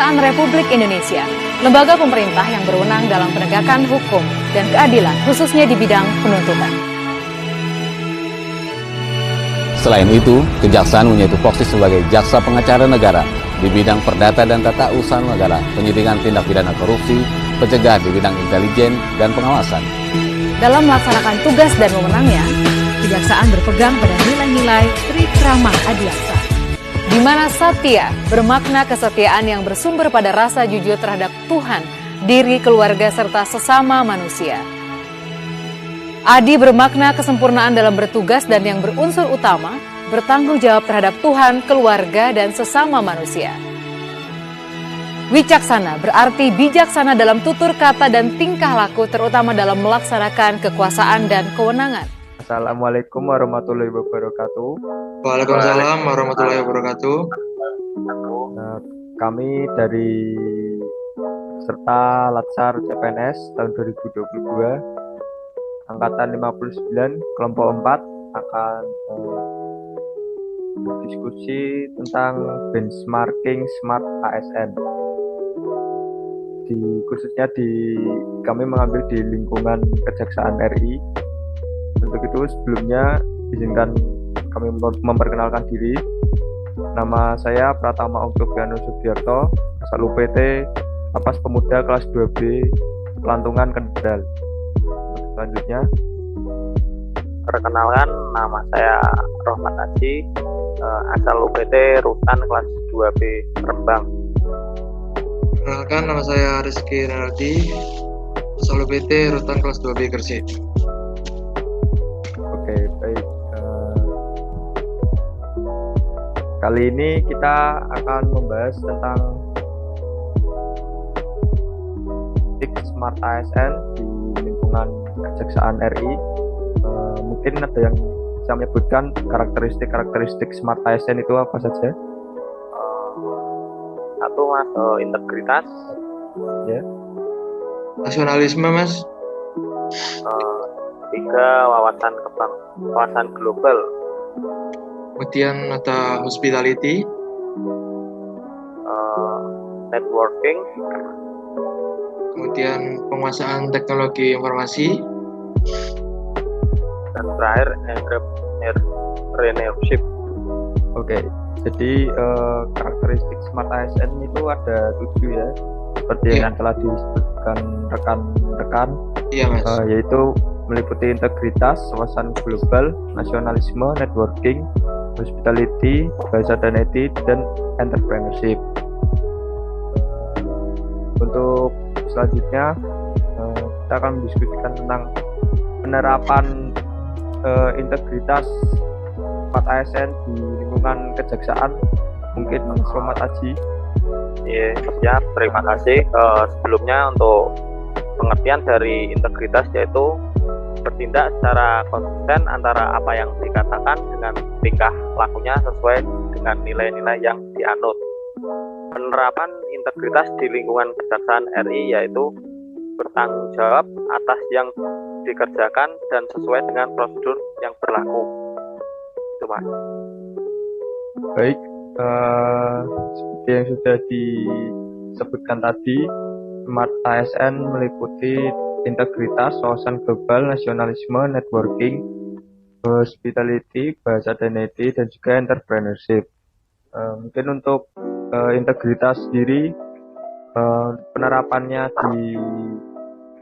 Kejaksaan Republik Indonesia, lembaga pemerintah yang berwenang dalam penegakan hukum dan keadilan, khususnya di bidang penuntutan. Selain itu, Kejaksaan punya tupoksi sebagai jaksa pengacara negara di bidang perdata dan tata usaha negara, penyidikan tindak pidana korupsi, pencegahan di bidang intelijen dan pengawasan. Dalam melaksanakan tugas dan wewenangnya, Kejaksaan berpegang pada nilai-nilai Trikrama Adiaksa, di mana satya bermakna kesetiaan yang bersumber pada rasa jujur terhadap Tuhan, diri, keluarga, serta sesama manusia. Adi bermakna kesempurnaan dalam bertugas dan yang berunsur utama, bertanggung jawab terhadap Tuhan, keluarga, dan sesama manusia. Wicaksana berarti bijaksana dalam tutur kata dan tingkah laku, terutama dalam melaksanakan kekuasaan dan kewenangan. Assalamualaikum warahmatullahi wabarakatuh. Waalaikumsalam warahmatullahi wabarakatuh. Kami dari peserta Latsar CPNS tahun 2022 Angkatan 59 kelompok 4 akan berdiskusi tentang benchmarking Smart ASN. Khususnya kami mengambil di lingkungan Kejaksaan RI. Untuk itu sebelumnya izinkan kami memperkenalkan diri. Nama saya Pratama Oktovianus Sugiarto, asal UPT Lapas Pemuda kelas 2B, Pelantungan, Kendal. Selanjutnya, perkenalkan, nama saya Rohmat Haji, asal UPT Rutan kelas 2B, Rembang. Perkenalkan, nama saya Rizky Renaldi, asal UPT Rutan kelas 2B, Gresik. Oke, baik. Kali ini kita akan membahas tentang Smart ASN di lingkungan Kejaksaan RI. Mungkin ada yang bisa menyebutkan karakteristik Smart ASN itu apa saja? Satu, Mas, integritas. Ya. Nasionalisme, Mas. Tiga, wawasan global. Kemudian ada hospitality. Networking. Kemudian penguasaan teknologi informasi. Dan terakhir, entrepreneurship. Oke, jadi karakteristik Smart ASN itu ada 7 ya, seperti yang telah disebutkan rekan-rekan. Iya, Mas. Yaitu meliputi integritas, wawasan global, nasionalisme, networking, hospitality, bahasa dan etik, dan entrepreneurship. Untuk selanjutnya kita akan mendiskusikan tentang penerapan integritas Smart ASN di lingkungan kejaksaan. Mungkin Mas Rohmat Haji. Ya, terima kasih. Sebelumnya untuk pengertian dari integritas yaitu bertindak secara konsisten antara apa yang dikatakan dengan tingkah lakunya sesuai dengan nilai-nilai yang dianut. Penerapan integritas di lingkungan Kejaksaan RI yaitu bertanggung jawab atas yang dikerjakan dan sesuai dengan prosedur yang berlaku. Itu, Mas. Baik, seperti yang sudah disebutkan tadi, Smart ASN meliputi integritas, wawasan global, nasionalisme, networking, hospitality, bahasa dan etik, dan juga entrepreneurship. Mungkin untuk integritas sendiri, penerapannya di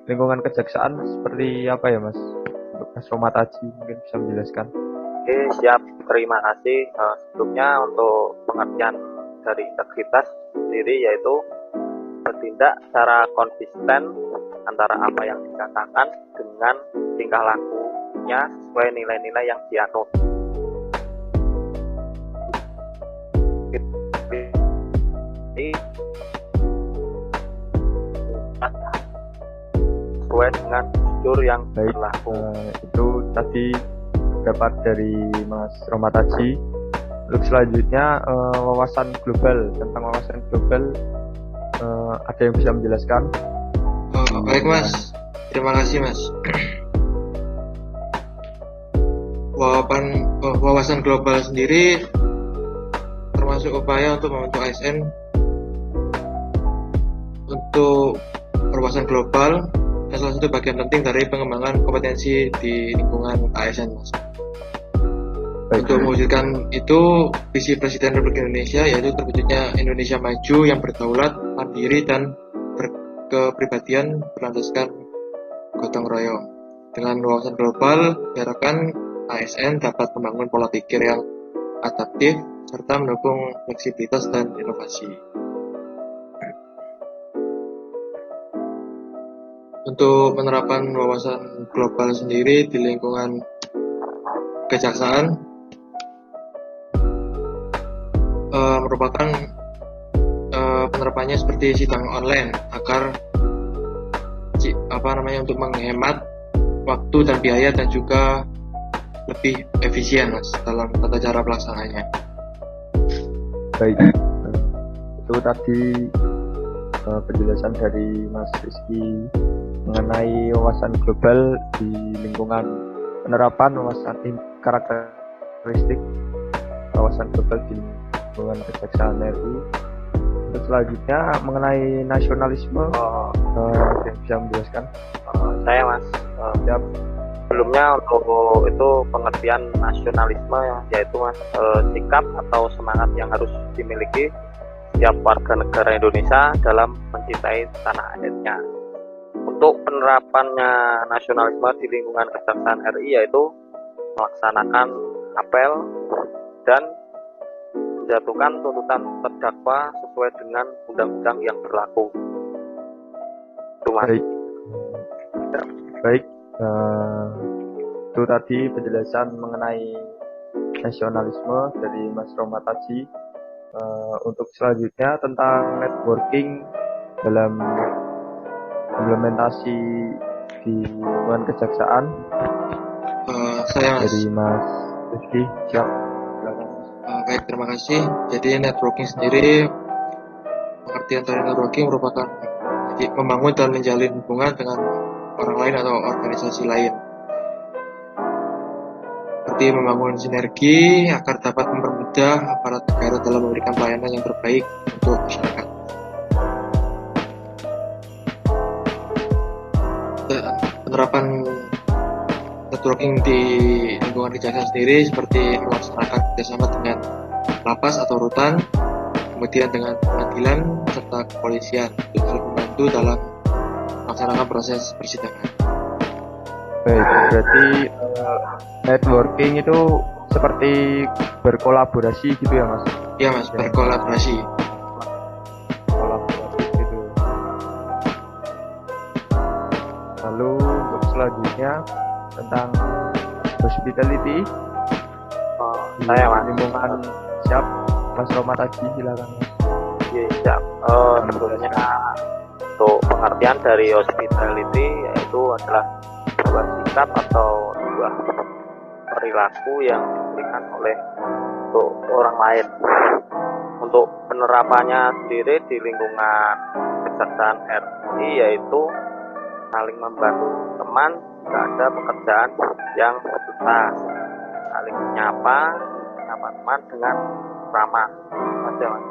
lingkungan kejaksaan seperti apa ya, Mas? Untuk Mas Rohmat Haji mungkin bisa menjelaskan. Oke, siap. Terima kasih. Sebelumnya untuk pengertian dari integritas sendiri yaitu bertindak secara konsisten antara apa yang dikatakan dengan tingkah lakunya sesuai nilai-nilai yang dianut. Sesuai dengan prosedur yang berlaku. Itu tadi dapat dari Mas Rohmat Haji. Untuk selanjutnya wawasan global. Tentang wawasan global ada yang bisa menjelaskan? Baik, Mas. Terima kasih, Mas. Wawasan global sendiri termasuk upaya untuk membentuk ASN Untuk perluasan global, salah satu bagian penting dari pengembangan kompetensi di lingkungan ASN, Mas. Untuk mewujudkan itu, visi Presiden Republik Indonesia yaitu terwujudnya Indonesia maju yang berdaulat, mandiri, dan berkepribadian berlandaskan gotong royong. Dengan wawasan global, diharapkan ASN dapat membangun pola pikir yang adaptif serta mendukung fleksibilitas dan inovasi. Untuk penerapan wawasan global sendiri di lingkungan kejaksaan merupakan penerapannya seperti sidang online agar untuk menghemat waktu dan biaya dan juga lebih efisien, Mas, dalam tata cara pelaksanaannya. Baik, itu tadi penjelasan dari Mas Rizky mengenai wawasan global di lingkungan penerapan wawasan karakteristik wawasan global di lingkungan Kejaksaan RI. Untuk selanjutnya mengenai nasionalisme, bisa menjelaskan? Saya, Mas. Siap. Sebelumnya untuk itu pengertian nasionalisme yaitu, Mas, sikap atau semangat yang harus dimiliki setiap warga negara Indonesia dalam mencintai tanah airnya. Untuk penerapannya nasionalisme di lingkungan Kejaksaan RI yaitu melaksanakan apel dan menjatuhkan tuntutan terdakwa sesuai dengan undang-undang yang berlaku. Itu, Mas. Baik. Itu tadi penjelasan mengenai nasionalisme dari Mas Roma Taji. Untuk selanjutnya tentang networking dalam implementasi di lingkungan kejaksaan, Saya, Mas. dari Mas Rizky. Siap, silakan. Baik, terima kasih. Jadi networking sendiri, pengertian dari networking merupakan membangun dan menjalin hubungan dengan orang lain atau organisasi lain. Seperti membangun sinergi agar dapat mempermudah aparat negara dalam memberikan pelayanan yang terbaik untuk masyarakat. Penerapan networking di lingkungan kejaksaan sendiri seperti melaksanakan kerjasama dengan lapas atau rutan, kemudian dengan pengadilan serta kepolisian untuk saling membantu dalam melaksanakan proses persidangan. Baik, berarti networking itu seperti berkolaborasi gitu ya, Mas? Iya, Mas, berkolaborasi. Kolaborasi gitu. Lalu untuk selanjutnya tentang hospitality di Saya, Mas. lingkungan. Siap, Mas Roma Taji, silakan, Mas. Iya, siap. Sebetulnya untuk pengertian dari hospitality yaitu adalah sebuah sikap atau sebuah perilaku yang diberikan oleh untuk orang lain. Untuk penerapannya sendiri di lingkungan Kejaksaan RI yaitu saling membantu teman jika ada pekerjaan yang susah, saling menyapa teman dengan ramah. Mas.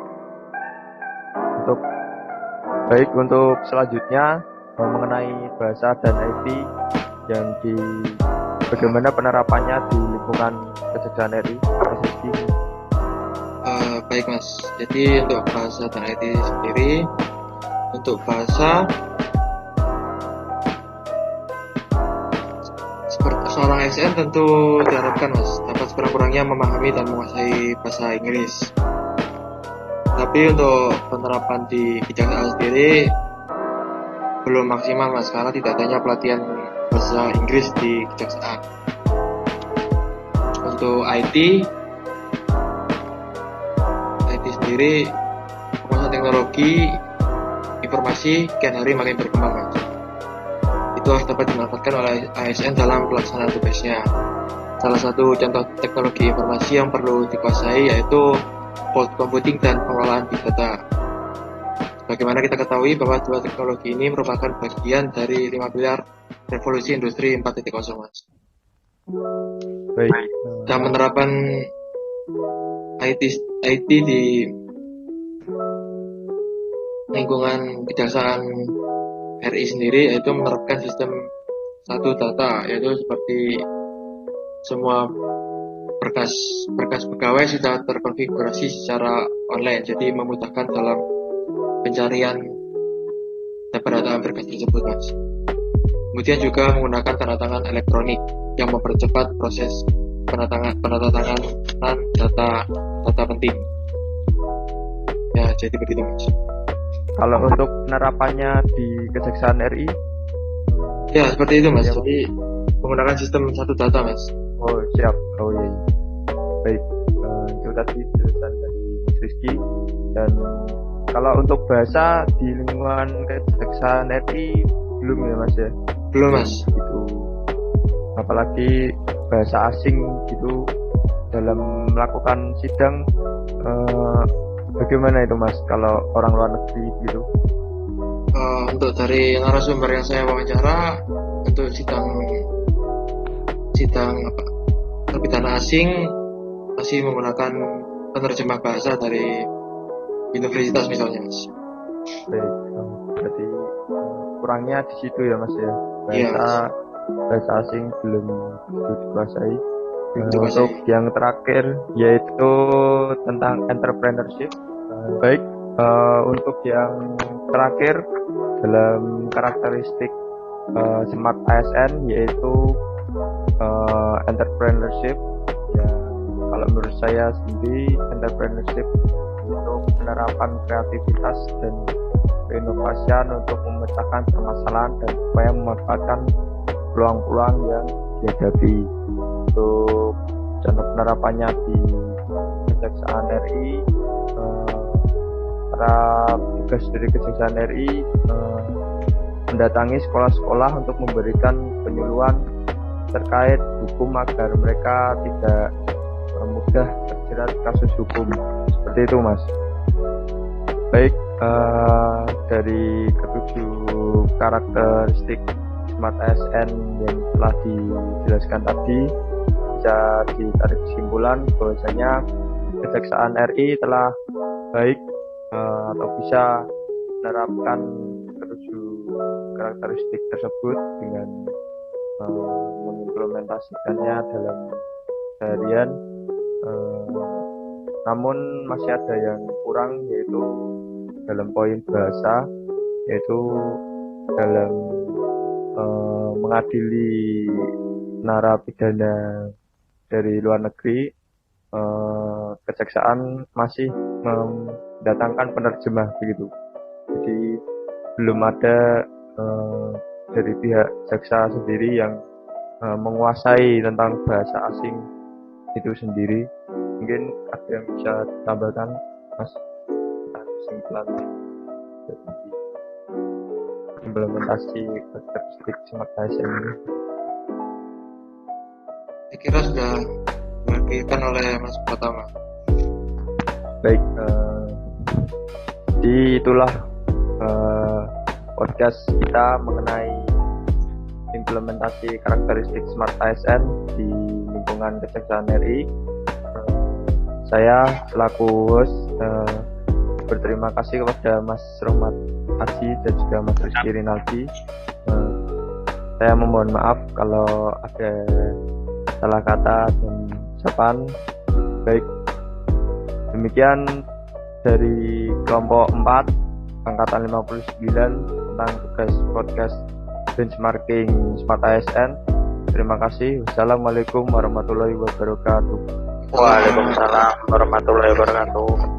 Untuk selanjutnya mengenai bahasa dan IT yang bagaimana penerapannya di lingkungan Kejaksaan RI, Mas Rizky. Baik, Mas. Jadi untuk bahasa dan IT sendiri, untuk bahasa seperti seorang ASN tentu diharapkan, Mas, dapat sekurang-kurangnya memahami dan menguasai bahasa Inggris. Tapi untuk penerapan di kejaksaan sendiri belum maksimal, Mas, karena tidak adanya pelatihan bahasa Inggris di kejaksaan. Untuk IT sendiri, penguasaan teknologi informasi kian hari makin berkembang, Mas. Itu harus dapat dimanfaatkan oleh ASN dalam pelaksanaan tugasnya. Salah satu contoh teknologi informasi yang perlu dikuasai yaitu cloud computing dan pengelolaan big data. Bagaimana kita ketahui bahwa dua teknologi ini merupakan bagian dari 5 pilar revolusi industri 4.0, Mas. Baik. Dan penerapan IT di lingkungan Kejaksaan RI sendiri yaitu menerapkan sistem satu data, yaitu seperti semua berkas pegawai sudah terkonfigurasi secara online, jadi memudahkan dalam pencarian data berkas tersebut, Mas. Kemudian juga menggunakan tanda tangan elektronik yang mempercepat proses penandatanganan data penting. Ya, jadi begitu, Mas. Kalau untuk penerapannya di Kejaksaan RI? Ya, seperti itu, Mas. Jadi menggunakan sistem satu data, Mas. Oh, siap. Oh iya. Baik, itu tadi penjelasan dari Mas Rizky. Dan kalau untuk bahasa di lingkungan Kejaksaan RI belum ya, Mas ya? Belum, Mas. Gitu. Apalagi bahasa asing gitu dalam melakukan sidang, bagaimana itu, Mas, kalau orang luar negeri gitu? Untuk dari narasumber yang saya wawancara, untuk sidang terpidana asing masih menggunakan penerjemah bahasa dari universitas misalnya, Mas. Baik, berarti kurangnya di situ ya, Mas ya. Iya, Bahasa asing belum dikuasai. Untuk yang terakhir yaitu tentang entrepreneurship. Baik, untuk yang terakhir dalam karakteristik Smart ASN yaitu entrepreneurship. Ya, kalau menurut saya sendiri entrepreneurship itu penerapan kreativitas dan keinovasian untuk memecahkan permasalahan dan supaya memanfaatkan peluang-peluang yang dihadapi. Untuk contoh penerapannya di Kejaksaan RI, para tugas dari Kejaksaan RI mendatangi sekolah-sekolah untuk memberikan penyuluhan terkait hukum agar mereka tidak mudah terjerat kasus hukum. Seperti itu, Mas. Baik, dari ketujuh karakteristik Smart ASN yang telah dijelaskan tadi, bisa ditarik kesimpulan bahwasanya Kejaksaan RI telah baik atau bisa menerapkan ketujuh karakteristik tersebut dengan mengimplementasikannya dalam seharian. Namun masih ada yang kurang, yaitu dalam poin bahasa, yaitu dalam mengadili narapidana dari luar negeri. Kejaksaan masih mendatangkan penerjemah begitu. Jadi belum ada dari pihak jaksa sendiri yang menguasai tentang bahasa asing itu sendiri. Mungkin ada yang bisa ditambahkan, Mas, kesimpulan dari implementasi karakteristik Smart ASN ini? Saya kira sudah dibagikan oleh Mas Pratama. Baik, jadi itulah podcast kita mengenai implementasi karakteristik Smart ASN di lingkungan Kejaksaan RI. Saya selaku host berterima kasih kepada Mas Rohmat Aji dan juga Mas Rizky Rinaldi. Saya memohon maaf kalau ada salah kata dan ucapan. Baik, demikian dari kelompok 4 angkatan 59 tentang tugas podcast benchmarking Smart ASN. Terima kasih. Wassalamualaikum warahmatullahi wabarakatuh. Waalaikumsalam warahmatullahi wabarakatuh.